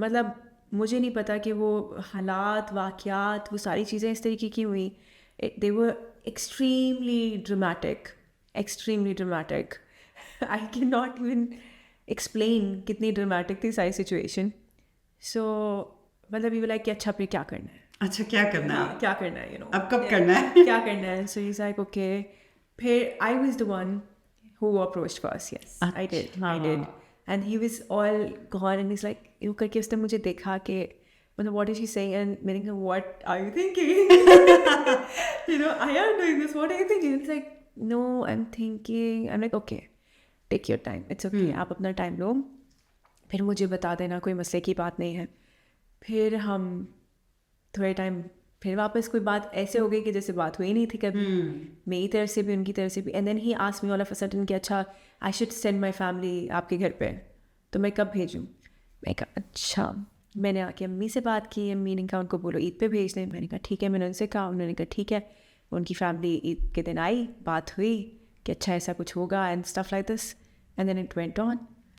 मतलब मुझे नहीं पता कि वो हालात वाक़यात वो सारी चीज़ें इस तरीके की हुई, they were extremely dramatic I can not even explain कितनी ड्रामेटिक थी सारी सिचुएशन. सो मतलब यू लाइक कि अच्छा फिर क्या करना है, अच्छा क्या करना हाँ है क्या करना है, अब कब करना है क्या करना है. So is like okay. फिर I was the one who approached first. Yes, I did. अच्छा And he was all gone and he's like, यूँ करके उसने मुझे देखा कि मतलब what is she saying? And मैंने कहा what are you thinking? I am doing this. What are you thinking? It's like, no, I'm thinking. I'm like, okay, take your time. It's okay. आप अपना टाइम लो. फिर मुझे बता देना, कोई मसले की बात नहीं है. फिर हम थोड़े टाइम फिर वापस कोई बात ऐसे हो गई कि जैसे बात हुई नहीं थी कभी, मेरी तरफ से भी उनकी तरफ से भी. And then he asked me all of a sudden कि अच्छा I should send my family आपके घर पे, तो मैं कब भेजूँ. मैं कहा अच्छा. मैंने आके अम्मी से बात की, अम्मी ने कहा उनको बोलो ईद पे भेज दें. मैंने कहा ठीक है. मैंने उनसे कहा, उन्होंने कहा ठीक है. उनकी फैमिली ईद के दिन आई, बात हुई कि अच्छा ऐसा कुछ होगा and stuff like this. And then it went on.